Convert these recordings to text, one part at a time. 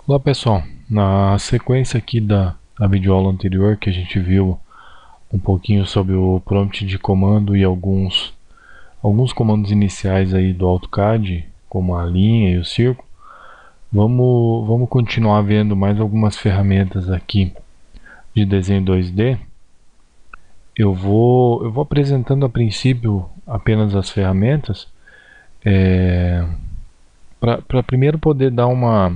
Olá pessoal, na sequência aqui da videoaula anterior que a gente viu um pouquinho sobre o prompt de comando e alguns comandos iniciais aí do AutoCAD, como a linha e o círculo, vamos continuar vendo mais algumas ferramentas aqui de desenho 2D. Eu vou apresentando a princípio apenas as ferramentas, para primeiro poder dar uma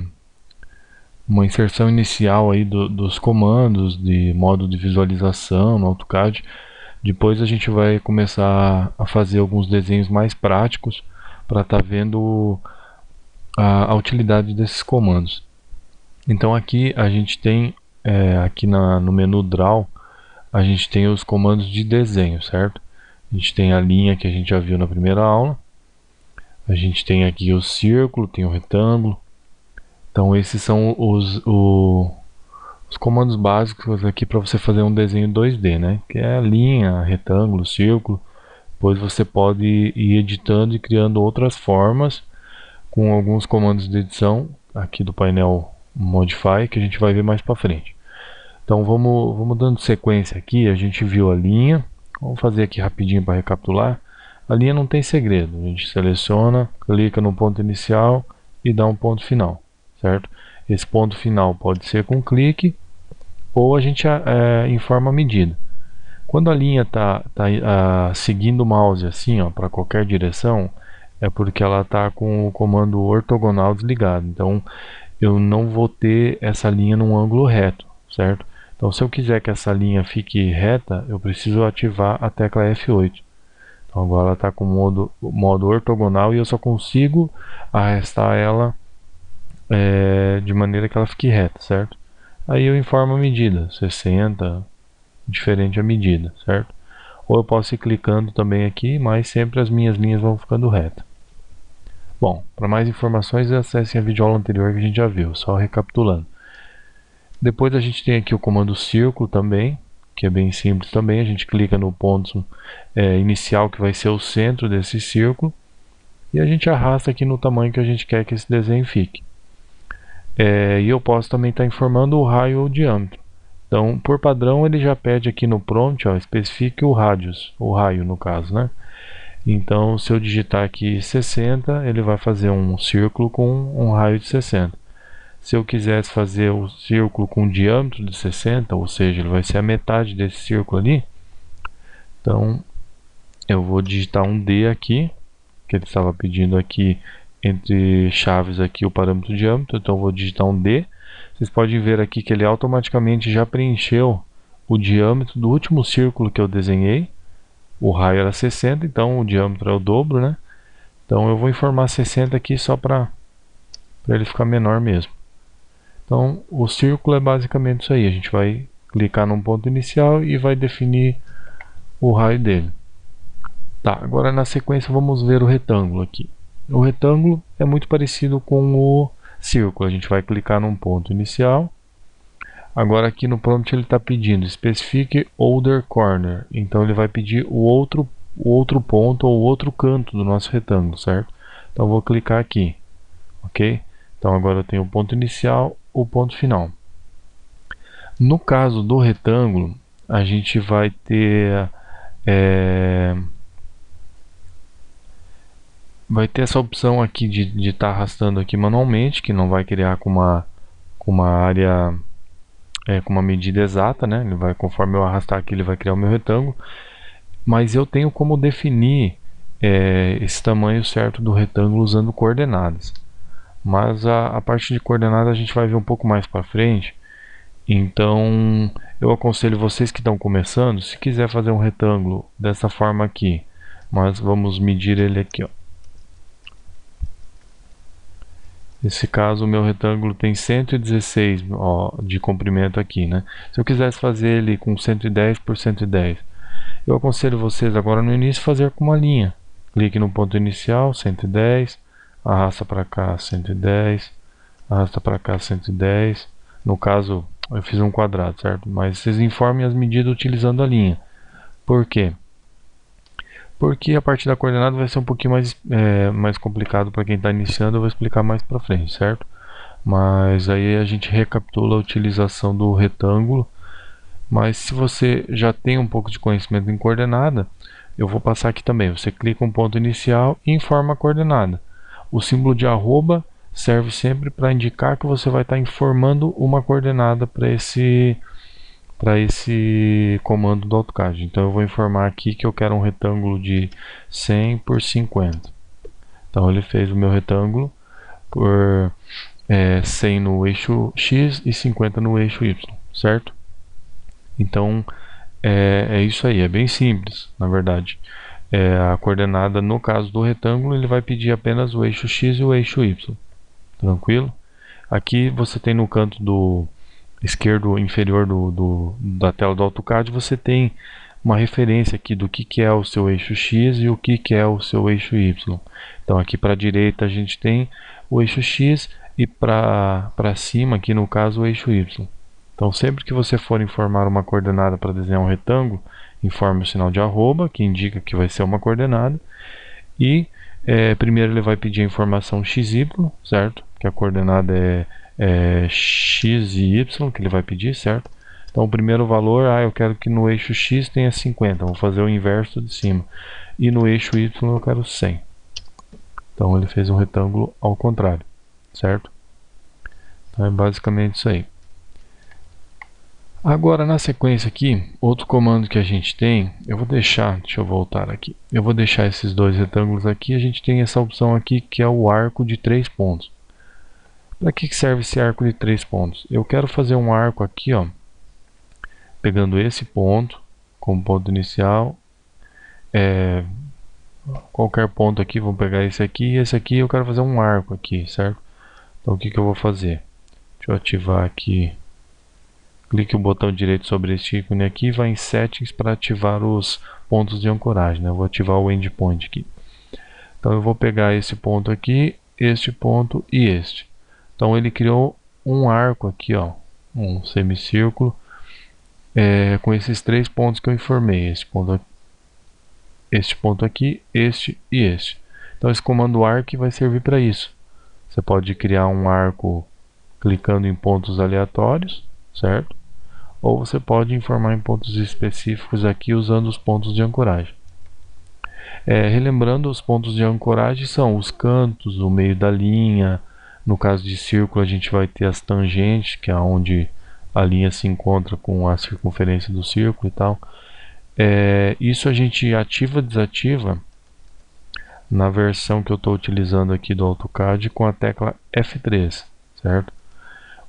inserção inicial aí dos comandos de modo de visualização no AutoCAD. Depois a gente vai começar a fazer alguns desenhos mais práticos para estar vendo a utilidade desses comandos. Então aqui a gente tem, aqui no menu Draw, a gente tem os comandos de desenho, certo? A gente tem a linha que a gente já viu na primeira aula. A gente tem aqui o círculo, tem o retângulo. Então esses são os comandos básicos aqui para você fazer um desenho 2D, né? Que é a linha, retângulo, círculo. Depois você pode ir editando e criando outras formas com alguns comandos de edição aqui do painel Modify, que a gente vai ver mais para frente. Então vamos dando sequência aqui. A gente viu a linha. Vamos fazer aqui rapidinho para recapitular. A linha não tem segredo. A gente seleciona, clica no ponto inicial e dá um ponto final, certo? Esse ponto final pode ser com clique ou a gente informa a medida. Quando a linha está seguindo o mouse assim, para qualquer direção, é porque ela está com o comando ortogonal desligado. Então eu não vou ter essa linha num ângulo reto, certo? Então se eu quiser que essa linha fique reta, eu preciso ativar a tecla F8. Então agora ela está com o modo ortogonal e eu só consigo arrastar ela de maneira que ela fique reta, certo? Aí eu informo a medida, 60, diferente a medida, certo? Ou eu posso ir clicando também aqui, mas sempre as minhas linhas vão ficando retas. Bom, para mais informações acessem a videoaula anterior que a gente já viu, só recapitulando. Depois a gente tem aqui o comando círculo também, que é bem simples também. A gente clica no ponto inicial, que vai ser o centro desse círculo, e a gente arrasta aqui no tamanho que a gente quer que esse desenho fique. E eu posso também estar informando o raio ou o diâmetro. Então, por padrão, ele já pede aqui no prompt, especifique o radius, o raio no caso, né? Então, se eu digitar aqui 60, ele vai fazer um círculo com um raio de 60. Se eu quisesse fazer o círculo com um diâmetro de 60, ou seja, ele vai ser a metade desse círculo ali, então eu vou digitar um D aqui, que ele estava pedindo aqui entre chaves aqui o parâmetro diâmetro, então eu vou digitar um D. Vocês podem ver aqui que ele automaticamente já preencheu o diâmetro do último círculo que eu desenhei. O raio era 60, então o diâmetro é o dobro, né? Então eu vou informar 60 aqui só para ele ficar menor mesmo. Então o círculo é basicamente isso aí. A gente vai clicar num ponto inicial e vai definir o raio dele. Tá, agora na sequência vamos ver o retângulo aqui. O retângulo é muito parecido com o círculo. A gente vai clicar num ponto inicial. Agora aqui no prompt ele está pedindo especifique other corner. Então ele vai pedir o outro ponto ou o outro canto do nosso retângulo, certo? Então eu vou clicar aqui, ok? Então agora eu tenho o ponto inicial, o ponto final. No caso do retângulo, a gente vai ter essa opção aqui de estar arrastando aqui manualmente, que não vai criar com uma área, com uma medida exata, né? Ele vai, conforme eu arrastar aqui, ele vai criar o meu retângulo. Mas eu tenho como definir esse tamanho certo do retângulo usando coordenadas. Mas a parte de coordenadas a gente vai ver um pouco mais para frente. Então eu aconselho vocês que estão começando, se quiser fazer um retângulo dessa forma aqui, mas vamos medir ele aqui, ó. Nesse caso o meu retângulo tem 116 de comprimento aqui, né? Se eu quisesse fazer ele com 110 por 110, eu aconselho vocês agora no início fazer com uma linha. Clique no ponto inicial, 110, arrasta para cá 110, arrasta para cá 110. No caso eu fiz um quadrado, certo? Mas vocês informem as medidas utilizando a linha. Por quê? Porque a parte da coordenada vai ser um pouquinho mais complicado para quem está iniciando. Eu vou explicar mais para frente, certo? mas aí a gente recapitula a utilização do retângulo. Mas se você já tem um pouco de conhecimento em coordenada, eu vou passar aqui também. Você clica um ponto inicial e informa a coordenada. O símbolo de arroba serve sempre para indicar que você vai estar informando uma coordenada para esse comando do AutoCAD. Então eu vou informar aqui que eu quero um retângulo de 100 por 50. Então ele fez o meu retângulo por 100 no eixo X e 50 no eixo Y, certo? Então é isso aí, é bem simples, na verdade. A coordenada, no caso do retângulo, ele vai pedir apenas o eixo X e o eixo Y. Tranquilo? Aqui você tem no canto do esquerdo inferior da tela do AutoCAD, você tem uma referência aqui do que é o seu eixo X e o que é o seu eixo Y. Então aqui para a direita a gente tem o eixo X e para cima, aqui no caso, o eixo Y. Então sempre que você for informar uma coordenada para desenhar um retângulo, informe o sinal de arroba, que indica que vai ser uma coordenada, e primeiro ele vai pedir a informação XY, certo? Que a coordenada é X e Y, que ele vai pedir, certo? Então o primeiro valor, eu quero que no eixo X tenha 50, vou fazer o inverso de cima. E no eixo Y eu quero 100. Então ele fez um retângulo ao contrário, certo? Então é basicamente isso aí. Agora na sequência aqui, outro comando que a gente tem, deixa eu voltar aqui. Eu vou deixar esses dois retângulos aqui, a gente tem essa opção aqui que é o arco de 3 pontos. Para que serve esse arco de 3 pontos? Eu quero fazer um arco aqui, ó, pegando esse ponto como ponto inicial, qualquer ponto aqui, vamos pegar esse aqui e esse aqui, eu quero fazer um arco aqui, certo? Então o que eu vou fazer? Deixa eu ativar aqui, clique o botão direito sobre este ícone aqui e vai em Settings para ativar os pontos de ancoragem, né? Eu vou ativar o Endpoint aqui. Então eu vou pegar esse ponto aqui, este ponto e este. Então ele criou um arco aqui, ó, um semicírculo, com esses 3 pontos que eu informei, este ponto aqui, este e este. Então esse comando arc vai servir para isso. Você pode criar um arco clicando em pontos aleatórios, certo? Ou você pode informar em pontos específicos aqui usando os pontos de ancoragem. Relembrando, os pontos de ancoragem são os cantos, o meio da linha. No caso de círculo, a gente vai ter as tangentes, que é onde a linha se encontra com a circunferência do círculo e tal. Isso a gente ativa e desativa na versão que eu estou utilizando aqui do AutoCAD com a tecla F3, certo?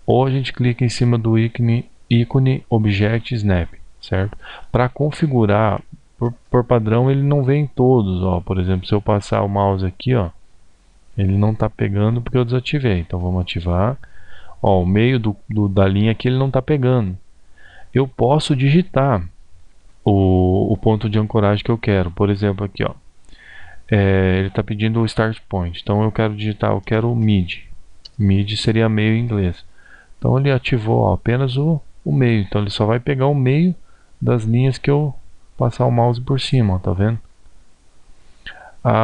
Ou a gente clica em cima do ícone Object Snap, certo? Para configurar, por padrão ele não vem em todos, ó. Por exemplo, se eu passar o mouse aqui, ó, ele não está pegando porque eu desativei. Então vamos ativar. Ó, o meio da linha aqui ele não está pegando. Eu posso digitar o ponto de ancoragem que eu quero. Por exemplo, aqui, ó, ele está pedindo o Start Point. Então eu quero digitar, eu quero o Mid. Mid seria meio em inglês. Então ele ativou, ó, apenas o meio. Então ele só vai pegar o meio das linhas que eu passar o mouse por cima, ó, tá vendo?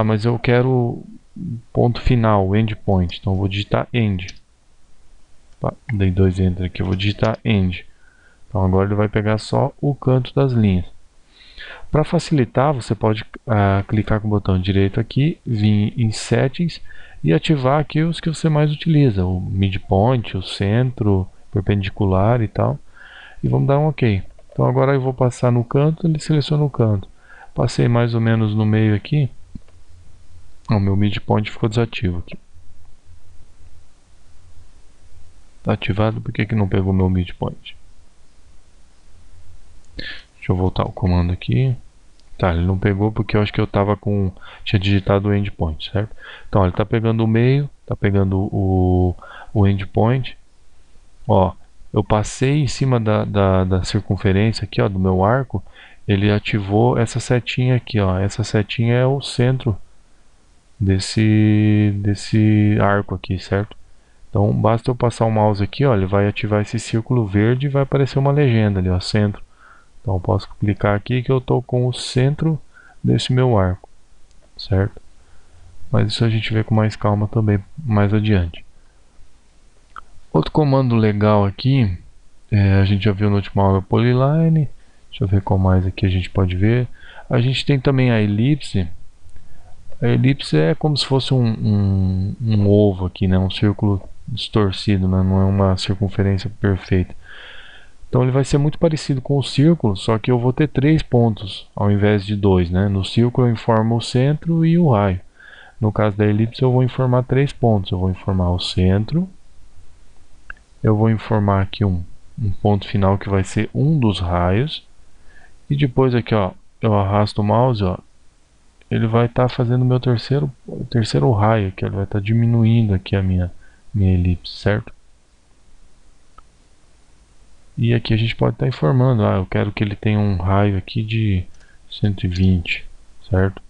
Mas eu quero ponto final, o endpoint. Então eu vou digitar end. Dei 2 enter aqui, eu vou digitar end. Então agora ele vai pegar só o canto das linhas. Para facilitar, você pode clicar com o botão direito aqui, vir em Settings e ativar aqui os que você mais utiliza, o midpoint, o centro, perpendicular e tal. E vamos dar um OK. Então agora eu vou passar no canto, ele seleciona o canto. Passei mais ou menos no meio aqui. O meu midpoint ficou desativo aqui. Está ativado, por que não pegou meu midpoint? Deixa eu voltar o comando aqui. Tá, ele não pegou porque eu acho que eu tinha digitado o endpoint, certo? Então ele está pegando o meio, está pegando o endpoint. Ó, eu passei em cima da circunferência aqui, ó, do meu arco. Ele ativou essa setinha aqui, ó. Essa setinha é o centro desse arco aqui, certo? Então basta eu passar o mouse aqui, ó, ele vai ativar esse círculo verde e vai aparecer uma legenda ali, ó, centro. Então eu posso clicar aqui que eu estou com o centro desse meu arco, certo? Mas isso a gente vê com mais calma também mais adiante. comando legal aqui, a gente já viu no último aula polyline. Deixa eu ver qual mais aqui a gente pode ver. A gente tem também a elipse. A elipse é como se fosse um ovo aqui, né? Um círculo distorcido, né? Não é uma circunferência perfeita. Então ele vai ser muito parecido com o círculo, só que eu vou ter 3 pontos ao invés de 2, né? No círculo eu informo o centro e o raio. No caso da elipse eu vou informar 3 pontos. Eu vou informar o centro, eu vou informar aqui um ponto final que vai ser um dos raios, e depois aqui, ó, eu arrasto o mouse, ó, ele vai estar fazendo o meu terceiro raio aqui, ele vai estar diminuindo aqui a minha elipse, certo? E aqui a gente pode estar informando, eu quero que ele tenha um raio aqui de 120, certo?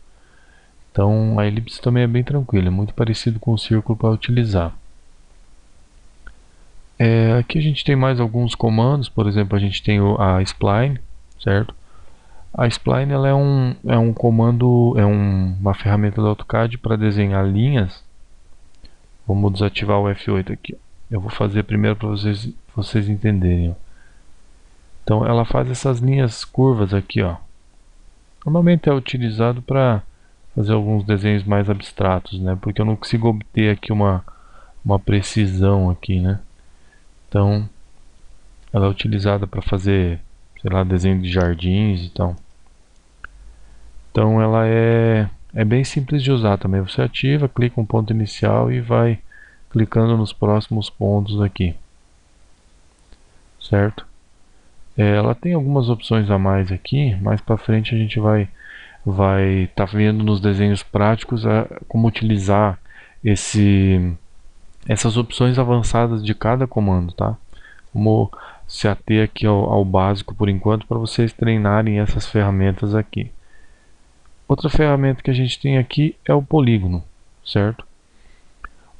Então a elipse também é bem tranquila, é muito parecido com o círculo para utilizar. Aqui a gente tem mais alguns comandos, por exemplo, a gente tem a spline, certo? A spline ela é um comando, uma ferramenta do AutoCAD para desenhar linhas. Vamos desativar o F8 aqui. Eu vou fazer primeiro para vocês entenderem. Então ela faz essas linhas curvas aqui, ó. Normalmente é utilizado para fazer alguns desenhos mais abstratos, né? Porque eu não consigo obter aqui uma precisão aqui, né? Então ela é utilizada para fazer, sei lá, desenho de jardins e tal. Então ela é bem simples de usar também. Você ativa, clica um ponto inicial e vai clicando nos próximos pontos aqui, certo? Ela tem algumas opções a mais aqui. Mais para frente a gente vai estar vendo nos desenhos práticos como utilizar essas opções avançadas de cada comando, tá? Vamos se ater aqui ao básico por enquanto para vocês treinarem essas ferramentas aqui. Outra ferramenta que a gente tem aqui é o polígono, certo?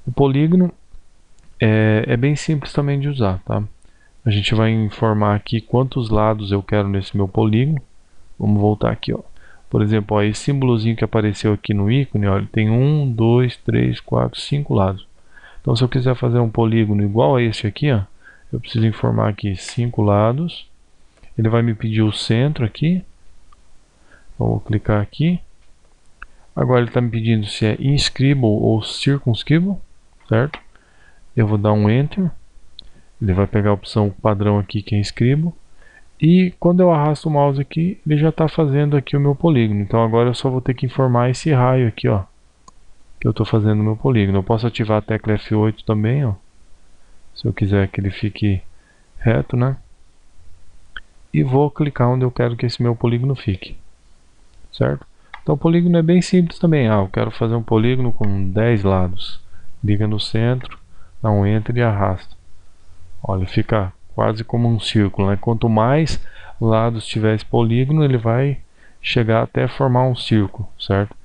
O polígono é bem simples também de usar, tá? A gente vai informar aqui quantos lados eu quero nesse meu polígono. Vamos voltar aqui, ó. Por exemplo, ó, esse símbolozinho que apareceu aqui no ícone, ó, ele tem 1, 2, 3, 4, 5 lados. Então se eu quiser fazer um polígono igual a esse aqui, ó, eu preciso informar aqui 5 lados. Ele vai me pedir o centro aqui. Vou clicar aqui. Agora ele está me pedindo se é inscribo ou circunscribo, certo? Eu vou dar um Enter. Ele vai pegar a opção padrão aqui que é inscribo. E quando eu arrasto o mouse aqui, ele já está fazendo aqui o meu polígono. Então agora eu só vou ter que informar esse raio aqui, ó, que eu estou fazendo o meu polígono. Eu posso ativar a tecla F8 também, ó, se eu quiser que ele fique reto, né? E vou clicar onde eu quero que esse meu polígono fique, certo? Então o polígono é bem simples também. Eu quero fazer um polígono com 10 lados. Liga no centro, dá um Enter e arrasta. Olha, fica quase como um círculo, né? Quanto mais lados tiver esse polígono, ele vai chegar até formar um círculo, certo?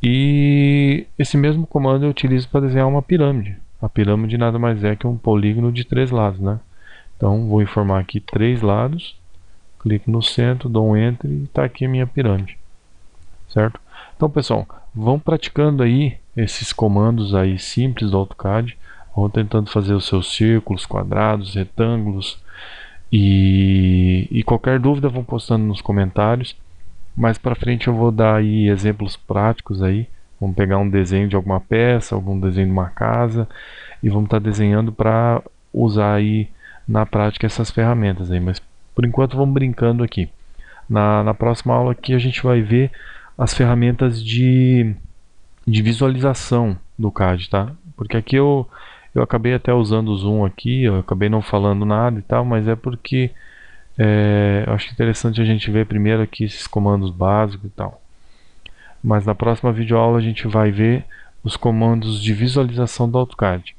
E esse mesmo comando eu utilizo para desenhar uma pirâmide. A pirâmide nada mais é que um polígono de 3 lados, né? Então vou informar aqui 3 lados, clico no centro, dou um Enter e está aqui a minha pirâmide, certo? Então pessoal, vão praticando aí esses comandos aí simples do AutoCAD, vão tentando fazer os seus círculos, quadrados, retângulos, e qualquer dúvida vão postando nos comentários. Mais para frente eu vou dar aí exemplos práticos aí. Vamos pegar um desenho de alguma peça, algum desenho de uma casa, e vamos estar desenhando para usar aí na prática essas ferramentas aí. Mas por enquanto vamos brincando aqui. Na próxima aula aqui a gente vai ver as ferramentas de visualização do CAD, tá? Porque aqui eu acabei até usando o zoom aqui, eu acabei não falando nada e tal, mas é porque eu acho interessante a gente ver primeiro aqui esses comandos básicos e tal. Mas na próxima videoaula a gente vai ver os comandos de visualização do AutoCAD.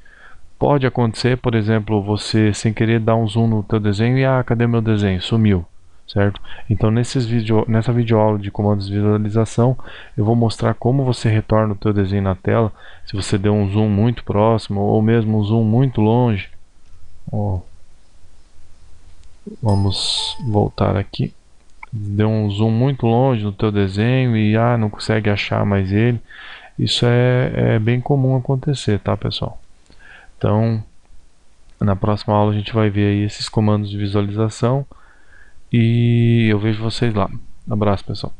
Pode acontecer, por exemplo, você sem querer dar um zoom no teu desenho e cadê meu desenho? Sumiu, certo? Então nessa videoaula de comandos de visualização eu vou mostrar como você retorna o teu desenho na tela, se você deu um zoom muito próximo ou mesmo um zoom muito longe. Vamos voltar aqui. Deu um zoom muito longe no teu desenho e não consegue achar mais ele. Isso é bem comum acontecer, tá pessoal? Então Na próxima aula a gente vai ver aí esses comandos de visualização e eu vejo vocês lá. Abraço, pessoal.